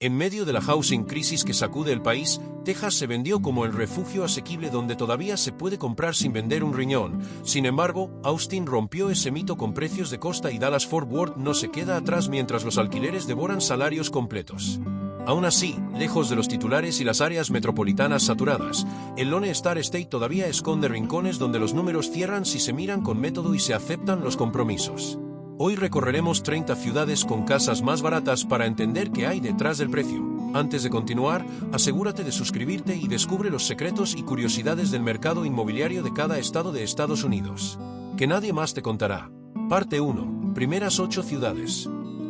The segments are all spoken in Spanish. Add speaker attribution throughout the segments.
Speaker 1: En medio de la housing crisis que sacude el país, Texas se vendió como el refugio asequible donde todavía se puede comprar sin vender un riñón. Sin embargo, Austin rompió ese mito con precios de costa y Dallas-Fort Worth no se queda atrás mientras los alquileres devoran salarios completos. Aún así, lejos de los titulares y las áreas metropolitanas saturadas, el Lone Star State todavía esconde rincones donde los números cierran si se miran con método y se aceptan los compromisos. Hoy recorreremos 30 ciudades con casas más baratas para entender qué hay detrás del precio. Antes de continuar, asegúrate de suscribirte y descubre los secretos y curiosidades del mercado inmobiliario de cada estado de Estados Unidos, que nadie más te contará. Parte 1. Primeras 8 ciudades.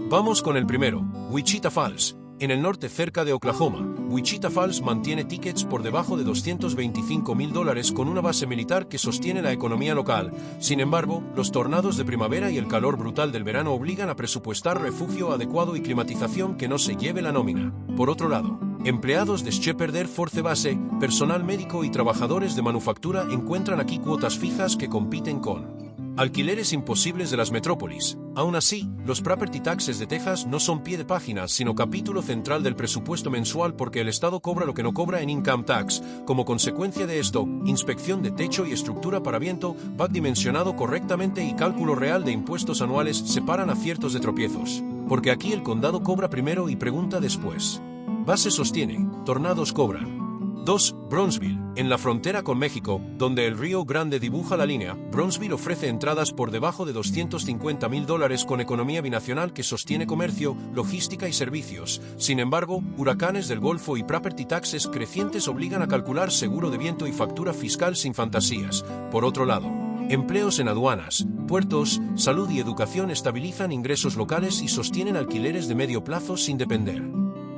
Speaker 1: Vamos con el primero, Wichita Falls. En el norte cerca de Oklahoma, Wichita Falls mantiene tickets por debajo de $225,000 con una base militar que sostiene la economía local. Sin embargo, los tornados de primavera y el calor brutal del verano obligan a presupuestar refugio adecuado y climatización que no se lleve la nómina. Por otro lado, empleados de Shepherd Air Force Base, personal médico y trabajadores de manufactura encuentran aquí cuotas fijas que compiten con alquileres imposibles de las metrópolis. Aún así, los property taxes de Texas no son pie de página, sino capítulo central del presupuesto mensual porque el Estado cobra lo que no cobra en income tax. Como consecuencia de esto, inspección de techo y estructura para viento, VAT dimensionado correctamente y cálculo real de impuestos anuales separan aciertos de tropiezos. Porque aquí el condado cobra primero y pregunta después. Base sostiene, tornados cobran. 2. Brownsville. En la frontera con México, donde el Río Grande dibuja la línea, Brownsville ofrece entradas por debajo de $250,000 con economía binacional que sostiene comercio, logística y servicios. Sin embargo, huracanes del Golfo y property taxes crecientes obligan a calcular seguro de viento y factura fiscal sin fantasías. Por otro lado, empleos en aduanas, puertos, salud y educación estabilizan ingresos locales y sostienen alquileres de medio plazo sin depender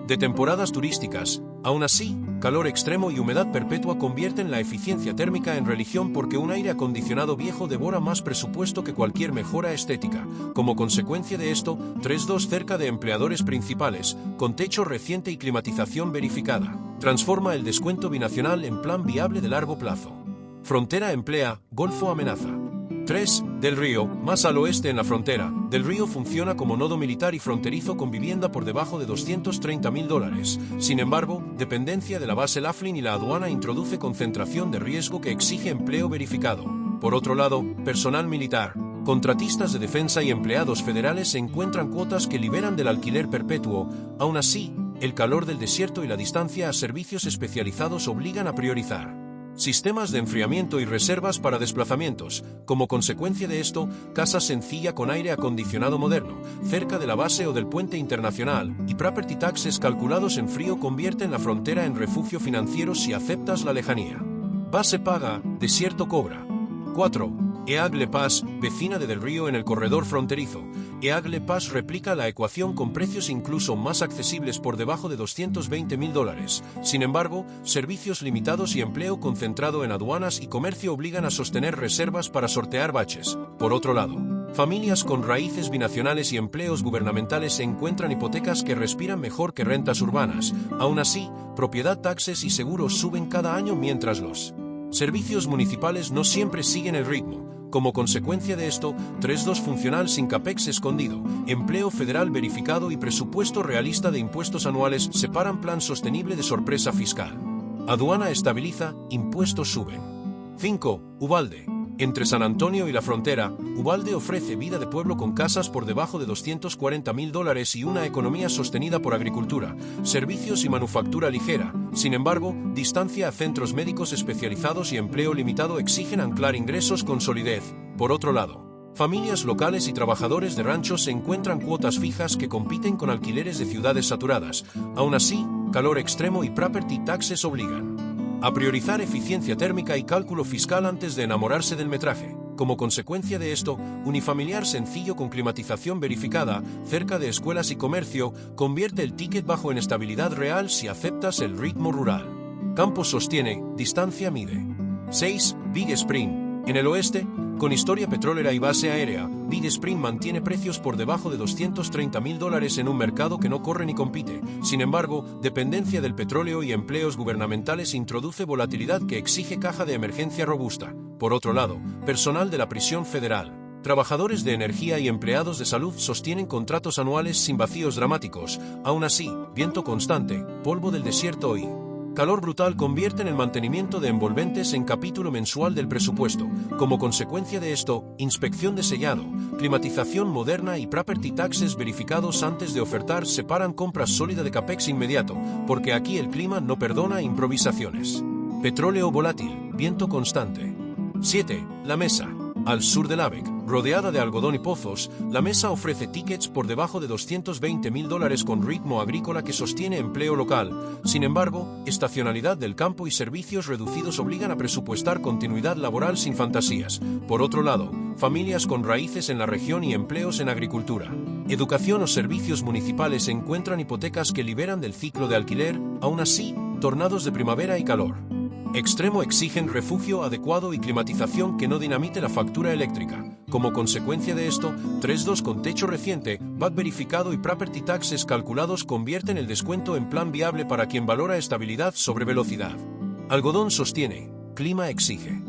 Speaker 1: de temporadas turísticas. Aún así, calor extremo y humedad perpetua convierten la eficiencia térmica en religión porque un aire acondicionado viejo devora más presupuesto que cualquier mejora estética. Como consecuencia de esto, 3-2 cerca de empleadores principales, con techo reciente y climatización verificada. Transforma el descuento binacional en plan viable de largo plazo. Frontera emplea, Golfo amenaza. 3. Del Río, más al oeste en la frontera, Del Río funciona como nodo militar y fronterizo con vivienda por debajo de $230,000. Sin embargo, dependencia de la base Laughlin y la aduana introduce concentración de riesgo que exige empleo verificado. Por otro lado, personal militar, contratistas de defensa y empleados federales encuentran cuotas que liberan del alquiler perpetuo. Aún así, el calor del desierto y la distancia a servicios especializados obligan a priorizar sistemas de enfriamiento y reservas para desplazamientos. Como consecuencia de esto, casa sencilla con aire acondicionado moderno, cerca de la base o del puente internacional, y property taxes calculados en frío convierten la frontera en refugio financiero si aceptas la lejanía. Base paga, desierto cobra. 4. Eagle Pass, vecina de Del Río en el corredor fronterizo. Eagle Pass replica la ecuación con precios incluso más accesibles por debajo de $220,000. Sin embargo, servicios limitados y empleo concentrado en aduanas y comercio obligan a sostener reservas para sortear baches. Por otro lado, familias con raíces binacionales y empleos gubernamentales encuentran hipotecas que respiran mejor que rentas urbanas. Aún así, propiedad taxes y seguros suben cada año mientras los servicios municipales no siempre siguen el ritmo. Como consecuencia de esto, 3-2 funcional sin capex escondido, empleo federal verificado y presupuesto realista de impuestos anuales separan plan sostenible de sorpresa fiscal. Aduana estabiliza, impuestos suben. 5. Uvalde. Entre San Antonio y la frontera, Uvalde ofrece vida de pueblo con casas por debajo de $240,000 y una economía sostenida por agricultura, servicios y manufactura ligera. Sin embargo, distancia a centros médicos especializados y empleo limitado exigen anclar ingresos con solidez. Por otro lado, familias locales y trabajadores de ranchos encuentran cuotas fijas que compiten con alquileres de ciudades saturadas. Aún así, calor extremo y property taxes obligan a priorizar eficiencia térmica y cálculo fiscal antes de enamorarse del metraje. Como consecuencia de esto, unifamiliar sencillo con climatización verificada, cerca de escuelas y comercio, convierte el ticket bajo en estabilidad real si aceptas el ritmo rural. Campos sostiene, distancia mide. 6. Big Spring. En el oeste, con historia petrolera y base aérea, Big Spring mantiene precios por debajo de $230,000 en un mercado que no corre ni compite. Sin embargo, dependencia del petróleo y empleos gubernamentales introduce volatilidad que exige caja de emergencia robusta. Por otro lado, personal de la prisión federal, Trabajadores de energía y empleados de salud sostienen contratos anuales sin vacíos dramáticos. Aún así, viento constante, polvo del desierto y calor brutal convierten el mantenimiento de envolventes en capítulo mensual del presupuesto. Como consecuencia de esto, inspección de sellado, climatización moderna y property taxes verificados antes de ofertar separan compras sólida de capex inmediato, porque aquí el clima no perdona improvisaciones. Petróleo volátil, viento constante. 7. La Mesa. Al sur del AVEC, rodeada de algodón y pozos, la Mesa ofrece tickets por debajo de $220,000 con ritmo agrícola que sostiene empleo local. Sin embargo, estacionalidad del campo y servicios reducidos obligan a presupuestar continuidad laboral sin fantasías. Por otro lado, familias con raíces en la región y empleos en agricultura, educación o servicios municipales encuentran hipotecas que liberan del ciclo de alquiler. Aún así, tornados de primavera y calor extremo exigen refugio adecuado y climatización que no dinamite la factura eléctrica. Como consecuencia de esto, 3.2 con techo reciente, VAT verificado y property taxes calculados convierten el descuento en plan viable para quien valora estabilidad sobre velocidad. Algodón sostiene, clima exige.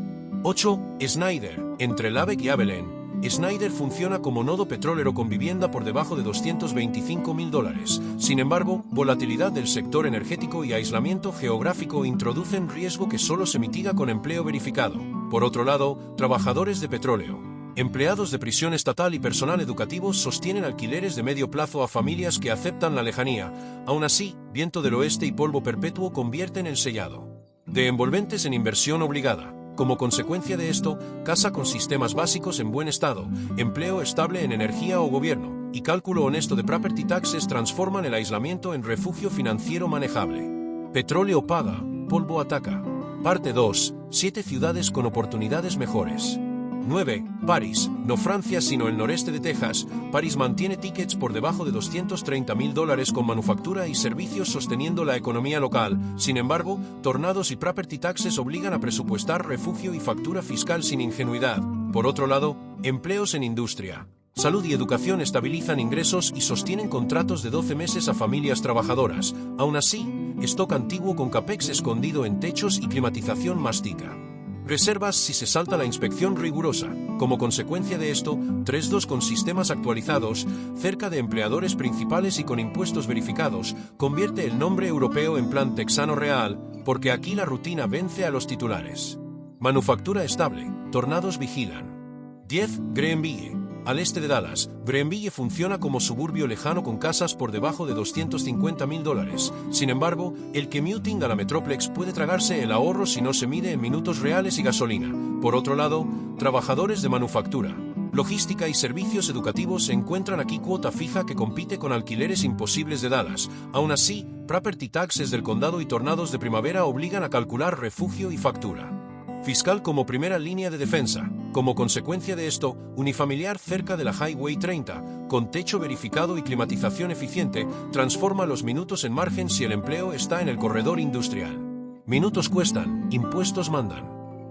Speaker 1: 8. Schneider, entre el AVEC y Abilene. Schneider funciona como nodo petrolero con vivienda por debajo de $225,000. Sin embargo, volatilidad del sector energético y aislamiento geográfico introducen riesgo que solo se mitiga con empleo verificado. Por otro lado, trabajadores de petróleo, empleados de prisión estatal y personal educativo sostienen alquileres de medio plazo a familias que aceptan la lejanía. Aún así, viento del oeste y polvo perpetuo convierten el sellado de envolventes en inversión obligada. Como consecuencia de esto, casa con sistemas básicos en buen estado, empleo estable en energía o gobierno, y cálculo honesto de property taxes transforman el aislamiento en refugio financiero manejable. Petróleo paga, polvo ataca. Parte 2. 7 ciudades con oportunidades mejores. 9. París, no Francia sino el noreste de Texas. París mantiene tickets por debajo de $230,000 con manufactura y servicios sosteniendo la economía local. Sin embargo, tornados y property taxes obligan a presupuestar refugio y factura fiscal sin ingenuidad. Por otro lado, empleos en industria, salud y educación estabilizan ingresos y sostienen contratos de 12 meses a familias trabajadoras. Aún así, stock antiguo con capex escondido en techos y climatización mastica reservas si se salta la inspección rigurosa. Como consecuencia de esto, 3.2 con sistemas actualizados, cerca de empleadores principales y con impuestos verificados, convierte el nombre europeo en plan texano real, porque aquí la rutina vence a los titulares. Manufactura estable, tornados vigilan. 10. Greenville. Al este de Dallas, Greenville funciona como suburbio lejano con casas por debajo de $250,000. Sin embargo, el commuting a la Metroplex puede tragarse el ahorro si no se mide en minutos reales y gasolina. Por otro lado, trabajadores de manufactura, logística y servicios educativos encuentran aquí cuota fija que compite con alquileres imposibles de Dallas. Aún así, property taxes del condado y tornados de primavera obligan a calcular refugio y factura fiscal como primera línea de defensa. Como consecuencia de esto, unifamiliar cerca de la Highway 30, con techo verificado y climatización eficiente, transforma los minutos en margen si el empleo está en el corredor industrial. Minutos cuestan, impuestos mandan.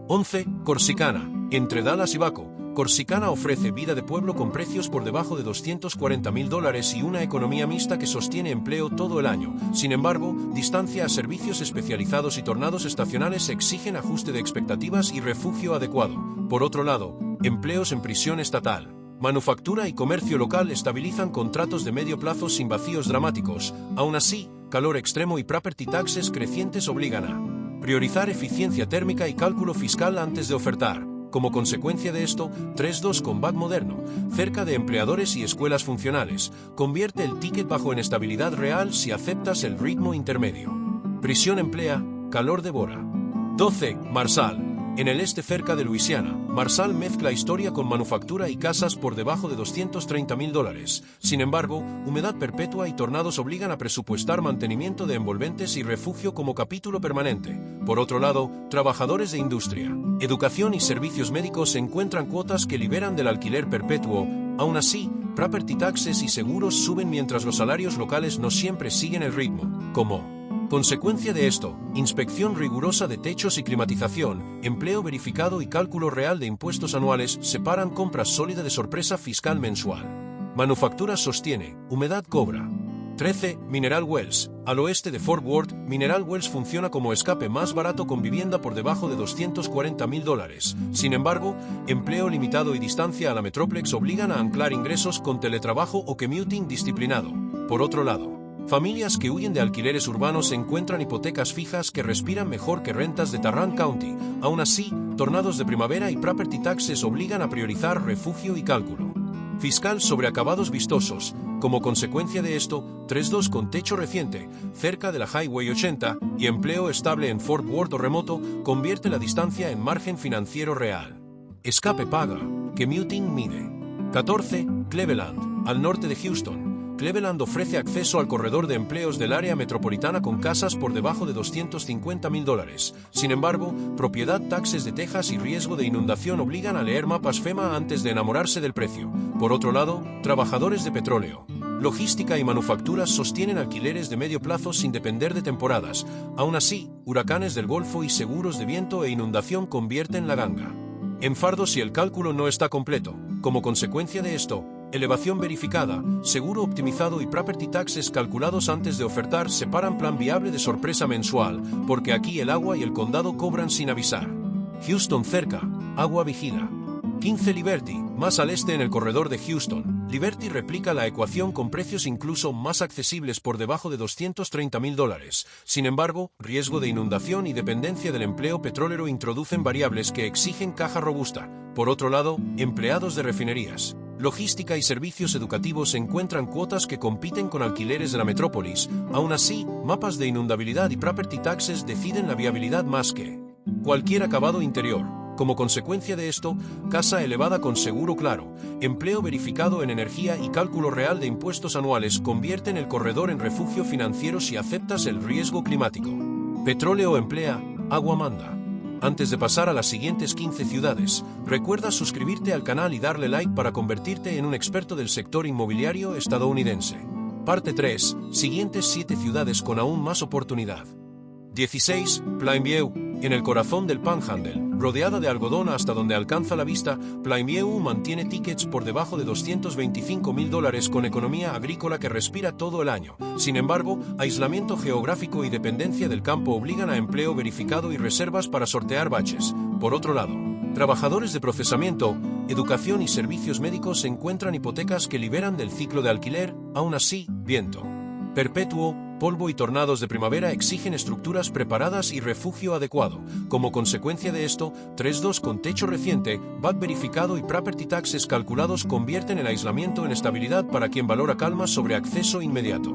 Speaker 1: 11. Corsicana, entre Dallas y Baco. Corsicana ofrece vida de pueblo con precios por debajo de $240,000 y una economía mixta que sostiene empleo todo el año. Sin embargo, distancia a servicios especializados y tornados estacionales exigen ajuste de expectativas y refugio adecuado. Por otro lado, empleos en prisión estatal, manufactura y comercio local estabilizan contratos de medio plazo sin vacíos dramáticos. Aún así, calor extremo y property taxes crecientes obligan a priorizar eficiencia térmica y cálculo fiscal antes de ofertar. Como consecuencia de esto, 3.2 con VAT moderno, cerca de empleadores y escuelas funcionales, convierte el ticket bajo en estabilidad real si aceptas el ritmo intermedio. Prisión emplea, calor devora. 12. Marshall. En el este cerca de Luisiana, Marshall mezcla historia con manufactura y casas por debajo de $230,000. Sin embargo, humedad perpetua y tornados obligan a presupuestar mantenimiento de envolventes y refugio como capítulo permanente. Por otro lado, trabajadores de industria, educación y servicios médicos encuentran cuotas que liberan del alquiler perpetuo. Aún así, property taxes y seguros suben mientras los salarios locales no siempre siguen el ritmo. Como consecuencia de esto, inspección rigurosa de techos y climatización, empleo verificado y cálculo real de impuestos anuales separan compras sólida de sorpresa fiscal mensual. Manufactura sostiene, humedad cobra. 13. Mineral Wells. Al oeste de Fort Worth, Mineral Wells funciona como escape más barato con vivienda por debajo de $240,000. Sin embargo, empleo limitado y distancia a la Metroplex obligan a anclar ingresos con teletrabajo o commuting disciplinado. Por otro lado, familias que huyen de alquileres urbanos encuentran hipotecas fijas que respiran mejor que rentas de Tarrant County. Aún así, tornados de primavera y property taxes obligan a priorizar refugio y cálculo fiscal sobre acabados vistosos. Como consecuencia de esto, 3-2 con techo reciente, cerca de la Highway 80, y empleo estable en Fort Worth o remoto, convierte la distancia en margen financiero real. Escape paga. Commuting mide. 14. Cleveland. Al norte de Houston, Cleveland ofrece acceso al corredor de empleos del área metropolitana con casas por debajo de $250,000. Sin embargo, propiedad, taxes de Texas y riesgo de inundación obligan a leer mapas FEMA antes de enamorarse del precio. Por otro lado, trabajadores de petróleo, logística y manufacturas sostienen alquileres de medio plazo sin depender de temporadas. Aún así, huracanes del Golfo y seguros de viento e inundación convierten la ganga en fardo si el cálculo no está completo. Como consecuencia de esto, elevación verificada, seguro optimizado y property taxes calculados antes de ofertar separan plan viable de sorpresa mensual, porque aquí el agua y el condado cobran sin avisar. Houston cerca, agua vigila. 15. Liberty, más al este en el corredor de Houston. Liberty replica la ecuación con precios incluso más accesibles por debajo de $230,000. Sin embargo, riesgo de inundación y dependencia del empleo petrolero introducen variables que exigen caja robusta. Por otro lado, empleados de refinerías, logística y servicios educativos encuentran cuotas que compiten con alquileres de la metrópolis. Aún así, mapas de inundabilidad y property taxes deciden la viabilidad más que cualquier acabado interior. Como consecuencia de esto, casa elevada con seguro claro, empleo verificado en energía y cálculo real de impuestos anuales convierten el corredor en refugio financiero si aceptas el riesgo climático. Petróleo emplea, agua manda. Antes de pasar a las siguientes 15 ciudades, recuerda suscribirte al canal y darle like para convertirte en un experto del sector inmobiliario estadounidense. Parte 3. Siguientes 7 ciudades con aún más oportunidad. 16. Plainview. En el corazón del Panhandle, rodeada de algodón hasta donde alcanza la vista, Plainview mantiene tickets por debajo de $225,000 con economía agrícola que respira todo el año. Sin embargo, aislamiento geográfico y dependencia del campo obligan a empleo verificado y reservas para sortear baches. Por otro lado, trabajadores de procesamiento, educación y servicios médicos encuentran hipotecas que liberan del ciclo de alquiler. Aún así, viento perpetuo, polvo y tornados de primavera exigen estructuras preparadas y refugio adecuado. Como consecuencia de esto, 3-2 con techo reciente, VAT verificado y property taxes calculados convierten el aislamiento en estabilidad para quien valora calma sobre acceso inmediato.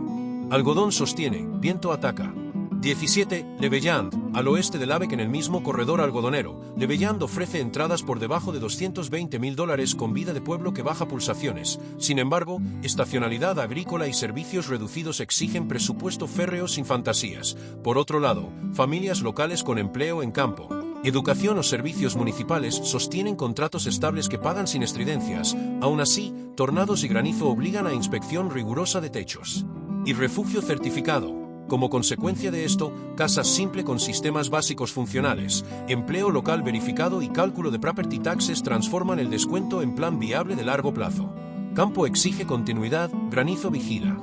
Speaker 1: Algodón sostiene, viento ataca. 17. Leveland, al oeste de Lubbock en el mismo corredor algodonero. Leveland ofrece entradas por debajo de $220,000 con vida de pueblo que baja pulsaciones. Sin embargo, estacionalidad agrícola y servicios reducidos exigen presupuesto férreo sin fantasías. Por otro lado, familias locales con empleo en campo, educación o servicios municipales sostienen contratos estables que pagan sin estridencias. Aún así, tornados y granizo obligan a inspección rigurosa de techos y refugio certificado. Como consecuencia de esto, casa simple con sistemas básicos funcionales, empleo local verificado y cálculo de property taxes transforman el descuento en plan viable de largo plazo. Campo exige continuidad, granizo vigila.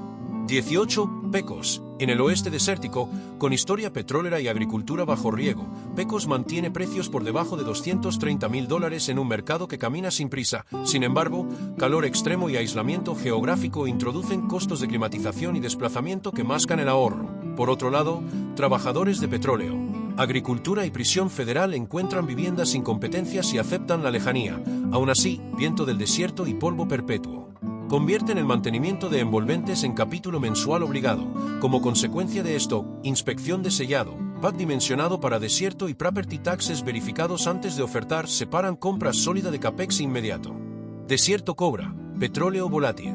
Speaker 1: 18. Pecos. En el oeste desértico, con historia petrolera y agricultura bajo riego, Pecos mantiene precios por debajo de $230,000 en un mercado que camina sin prisa. Sin embargo, calor extremo y aislamiento geográfico introducen costos de climatización y desplazamiento que mascan el ahorro. Por otro lado, trabajadores de petróleo, agricultura y prisión federal encuentran viviendas sin competencias y aceptan la lejanía. Aún así, viento del desierto y polvo perpetuo convierten el mantenimiento de envolventes en capítulo mensual obligado. Como consecuencia de esto, inspección de sellado, VAT dimensionado para desierto y property taxes verificados antes de ofertar separan compras sólida de capex inmediato. Desierto cobra, petróleo volátil.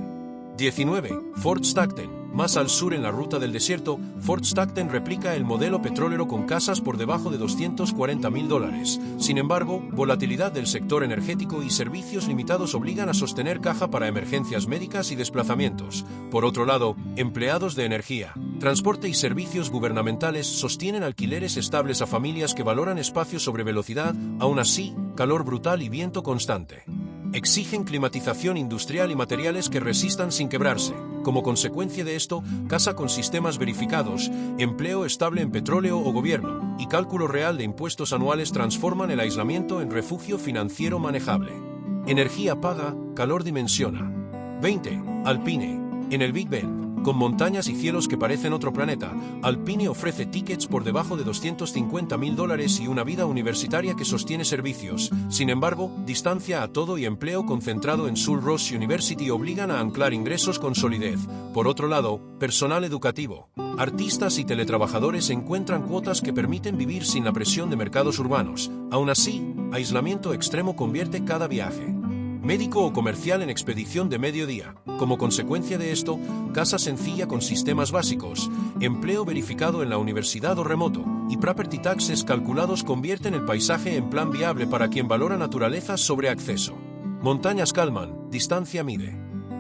Speaker 1: 19. Fort Stockton. Más al sur en la ruta del desierto, Fort Stockton replica el modelo petrolero con casas por debajo de $240,000. Sin embargo, volatilidad del sector energético y servicios limitados obligan a sostener caja para emergencias médicas y desplazamientos. Por otro lado, empleados de energía, transporte y servicios gubernamentales sostienen alquileres estables a familias que valoran espacio sobre velocidad. Aún así, calor brutal y viento constante exigen climatización industrial y materiales que resistan sin quebrarse. Como consecuencia de esto, casa con sistemas verificados, empleo estable en petróleo o gobierno, y cálculo real de impuestos anuales transforman el aislamiento en refugio financiero manejable. Energía paga, calor dimensiona. 20. Alpine. En el Big Bend, con montañas y cielos que parecen otro planeta, Alpine ofrece tickets por debajo de $250.000 y una vida universitaria que sostiene servicios. Sin embargo, distancia a todo y empleo concentrado en Sul Ross University obligan a anclar ingresos con solidez. Por otro lado, personal educativo. Artistas y teletrabajadores encuentran cuotas que permiten vivir sin la presión de mercados urbanos. Aún así, aislamiento extremo convierte cada viaje. Médico o comercial en expedición de mediodía. Como consecuencia de esto, casa sencilla con sistemas básicos, empleo verificado en la universidad o remoto, y property taxes calculados convierten el paisaje en plan viable para quien valora naturaleza sobre acceso. Montañas calman, distancia mide.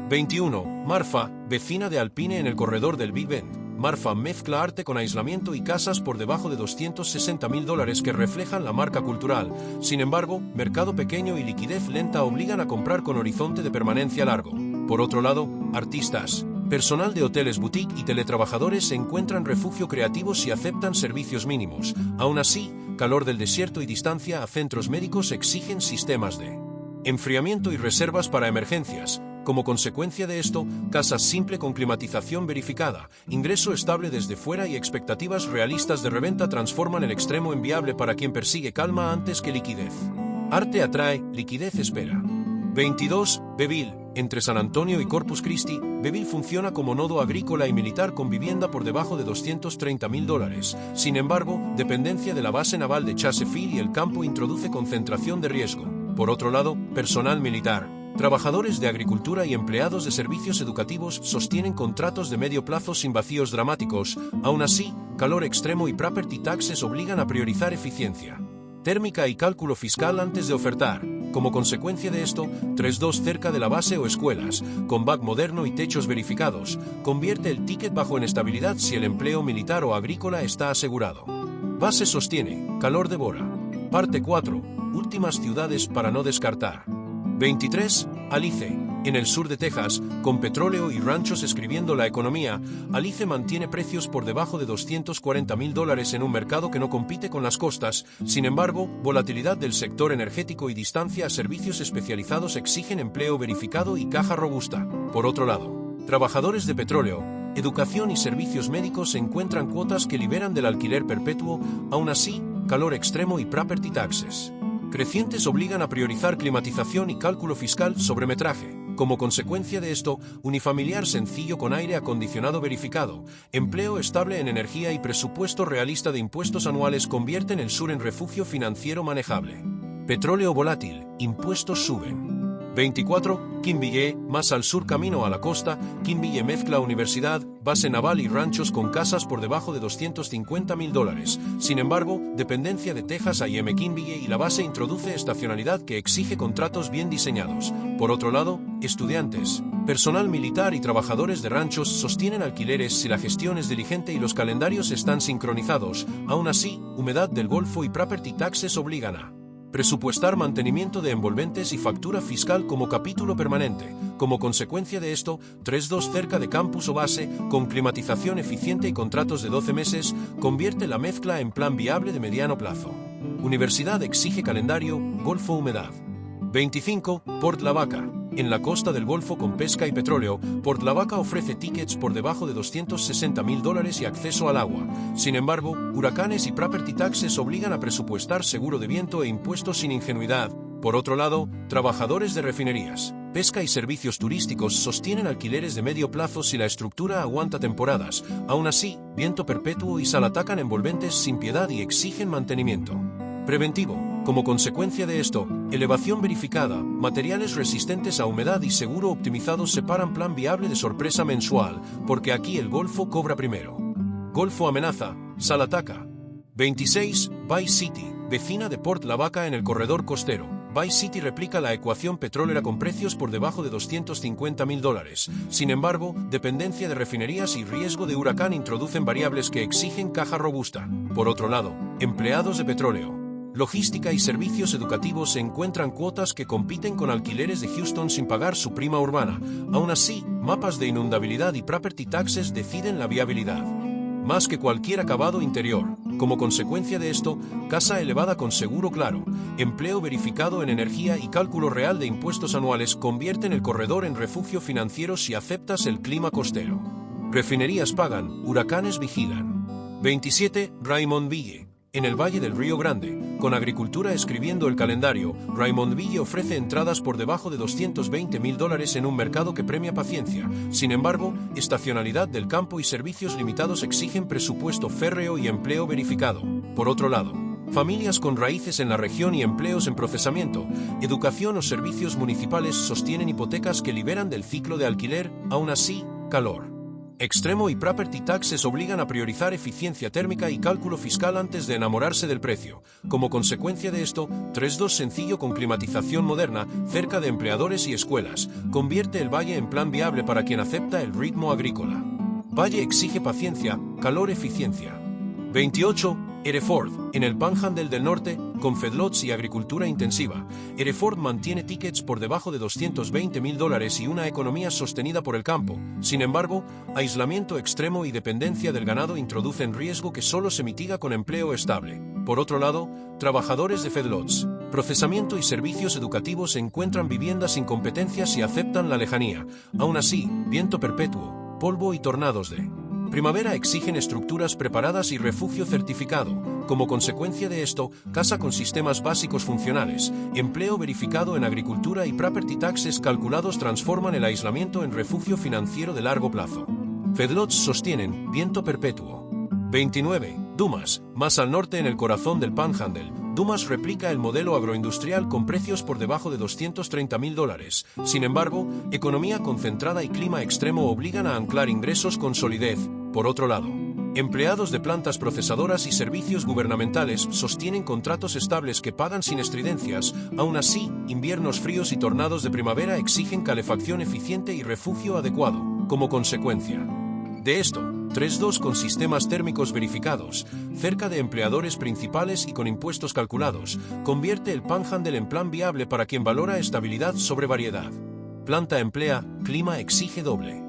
Speaker 1: 21. Marfa, vecina de Alpine en el corredor del Big Bend. Marfa mezcla arte con aislamiento y casas por debajo de $260.000 que reflejan la marca cultural. Sin embargo, mercado pequeño y liquidez lenta obligan a comprar con horizonte de permanencia largo. Por otro lado, artistas, personal de hoteles boutique y teletrabajadores encuentran refugio creativo si aceptan servicios mínimos. Aún así, calor del desierto y distancia a centros médicos exigen sistemas de enfriamiento y reservas para emergencias. Como consecuencia de esto, casa simple con climatización verificada, ingreso estable desde fuera y expectativas realistas de reventa transforman el extremo en viable para quien persigue calma antes que liquidez. Arte atrae, liquidez espera. 22. Beville. Entre San Antonio y Corpus Christi, Beville funciona como nodo agrícola y militar con vivienda por debajo de $230.000. Sin embargo, dependencia de la base naval de Chesapeake y el campo introduce concentración de riesgo. Por otro lado, personal militar. Trabajadores de agricultura y empleados de servicios educativos sostienen contratos de medio plazo sin vacíos dramáticos. Aún así, calor extremo y property taxes obligan a priorizar eficiencia térmica y cálculo fiscal antes de ofertar. Como consecuencia de esto, 3-2 cerca de la base o escuelas, con back moderno y techos verificados, convierte el ticket bajo en estabilidad si el empleo militar o agrícola está asegurado. Base sostiene, calor devora. Parte 4. Últimas ciudades para no descartar. 23. Alice. En el sur de Texas, con petróleo y ranchos escribiendo la economía, Alice mantiene precios por debajo de $240.000 en un mercado que no compite con las costas. Sin embargo, volatilidad del sector energético y distancia a servicios especializados exigen empleo verificado y caja robusta. Por otro lado, trabajadores de petróleo, educación y servicios médicos encuentran cuotas que liberan del alquiler perpetuo. Aún así, calor extremo y property taxes crecientes obligan a priorizar climatización y cálculo fiscal sobre metraje. Como consecuencia de esto, unifamiliar sencillo con aire acondicionado verificado, empleo estable en energía y presupuesto realista de impuestos anuales convierten el sur en refugio financiero manejable. Petróleo volátil, impuestos suben. 24. Quinville, más al sur camino a la costa, Quinville mezcla universidad, base naval y ranchos con casas por debajo de $250.000. Sin embargo, dependencia de Texas A&M Quinville y la base introduce estacionalidad que exige contratos bien diseñados. Por otro lado, estudiantes, personal militar y trabajadores de ranchos sostienen alquileres si la gestión es diligente y los calendarios están sincronizados. Aún así, humedad del Golfo y property taxes obligan a presupuestar mantenimiento de envolventes y factura fiscal como capítulo permanente. Como consecuencia de esto, 3-2 cerca de campus o base, con climatización eficiente y contratos de 12 meses, convierte la mezcla en plan viable de mediano plazo. Universidad exige calendario, Golfo humedad. 25. Port Lavaca. En la costa del Golfo con pesca y petróleo, Port Lavaca ofrece tickets por debajo de $260.000 y acceso al agua. Sin embargo, huracanes y property taxes obligan a presupuestar seguro de viento e impuestos sin ingenuidad. Por otro lado, trabajadores de refinerías, pesca y servicios turísticos sostienen alquileres de medio plazo si la estructura aguanta temporadas. Aún así, viento perpetuo y sal atacan envolventes sin piedad y exigen mantenimiento preventivo. Como consecuencia de esto, elevación verificada, materiales resistentes a humedad y seguro optimizado separan plan viable de sorpresa mensual, porque aquí el Golfo cobra primero. Golfo amenaza, sal ataca. 26. Vice City, vecina de Port Lavaca en el corredor costero. Vice City replica la ecuación petrolera con precios por debajo de $250.000. Sin embargo, dependencia de refinerías y riesgo de huracán introducen variables que exigen caja robusta. Por otro lado, empleados de petróleo, logística y servicios educativos se encuentran cuotas que compiten con alquileres de Houston sin pagar su prima urbana. Aún así, mapas de inundabilidad y property taxes deciden la viabilidad. Más que cualquier acabado interior. Como consecuencia de esto, casa elevada con seguro claro, empleo verificado en energía y cálculo real de impuestos anuales convierten el corredor en refugio financiero si aceptas el clima costero. Refinerías pagan, huracanes vigilan. 27. Raymondville. En el Valle del Río Grande, con agricultura escribiendo el calendario, Raymondville ofrece entradas por debajo de $220,000 en un mercado que premia paciencia. Sin embargo, estacionalidad del campo y servicios limitados exigen presupuesto férreo y empleo verificado. Por otro lado, familias con raíces en la región y empleos en procesamiento, educación o servicios municipales sostienen hipotecas que liberan del ciclo de alquiler. Aún así, calor extremo y property taxes obligan a priorizar eficiencia térmica y cálculo fiscal antes de enamorarse del precio. Como consecuencia de esto, 3.2 sencillo con climatización moderna, cerca de empleadores y escuelas, convierte el valle en plan viable para quien acepta el ritmo agrícola. Valle exige paciencia, calor eficiencia. 28. Hereford, en el Panhandle del Norte, con feedlots y agricultura intensiva. Hereford mantiene tickets por debajo de $220,000 y una economía sostenida por el campo. Sin embargo, aislamiento extremo y dependencia del ganado introducen riesgo que solo se mitiga con empleo estable. Por otro lado, trabajadores de feedlots, procesamiento y servicios educativos encuentran viviendas sin competencias y aceptan la lejanía. Aún así, viento perpetuo, polvo y tornados de primavera exigen estructuras preparadas y refugio certificado. Como consecuencia de esto, casa con sistemas básicos funcionales, empleo verificado en agricultura y property taxes calculados transforman el aislamiento en refugio financiero de largo plazo. Feedlots sostienen viento perpetuo. 29. Dumas, más al norte en el corazón del Panhandle. Dumas replica el modelo agroindustrial con precios por debajo de $230,000. Sin embargo, economía concentrada y clima extremo obligan a anclar ingresos con solidez. Por otro lado, empleados de plantas procesadoras y servicios gubernamentales sostienen contratos estables que pagan sin estridencias. Aún así, inviernos fríos y tornados de primavera exigen calefacción eficiente y refugio adecuado. Como consecuencia de esto, 3.2 con sistemas térmicos verificados, cerca de empleadores principales y con impuestos calculados, convierte el Panhandle en plan viable para quien valora estabilidad sobre variedad. Planta emplea, clima exige doble.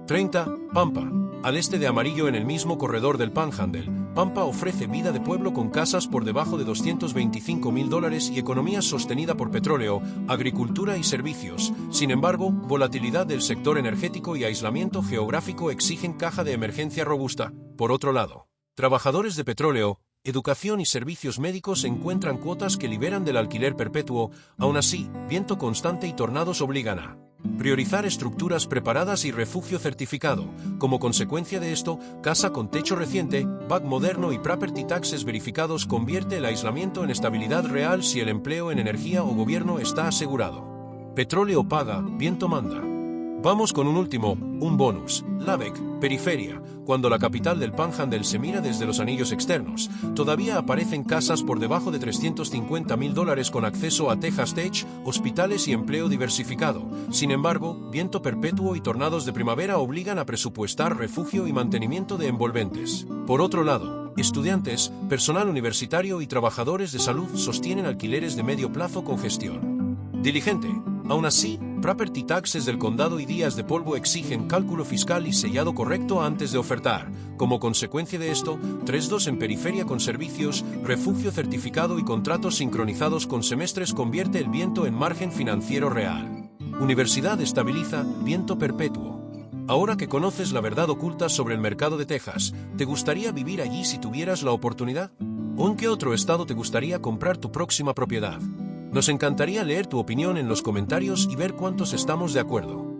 Speaker 1: 30. Pampa. Al este de Amarillo en el mismo corredor del Panhandle, Pampa ofrece vida de pueblo con casas por debajo de $225,000 y economía sostenida por petróleo, agricultura y servicios. Sin embargo, volatilidad del sector energético y aislamiento geográfico exigen caja de emergencia robusta. Por otro lado, trabajadores de petróleo, educación y servicios médicos encuentran cuotas que liberan del alquiler perpetuo. Aún así, viento constante y tornados obligan a priorizar estructuras preparadas y refugio certificado. Como consecuencia de esto, casa con techo reciente, BAC moderno y property taxes verificados convierte el aislamiento en estabilidad real si el empleo en energía o gobierno está asegurado. Petróleo paga, viento manda. Vamos con un último, un bonus. Lubbock, periferia. Cuando la capital del Panhandle se mira desde los anillos externos, todavía aparecen casas por debajo de $350,000 con acceso a Texas Tech, hospitales y empleo diversificado. Sin embargo, viento perpetuo y tornados de primavera obligan a presupuestar refugio y mantenimiento de envolventes. Por otro lado, estudiantes, personal universitario y trabajadores de salud sostienen alquileres de medio plazo con gestión diligente. Aún así, property taxes del condado y días de polvo exigen cálculo fiscal y sellado correcto antes de ofertar. Como consecuencia de esto, 3.2 en periferia con servicios, refugio certificado y contratos sincronizados con semestres convierte el viento en margen financiero real. Universidad estabiliza, viento perpetuo. Ahora que conoces la verdad oculta sobre el mercado de Texas, ¿te gustaría vivir allí si tuvieras la oportunidad? ¿O en qué otro estado te gustaría comprar tu próxima propiedad? Nos encantaría leer tu opinión en los comentarios y ver cuántos estamos de acuerdo.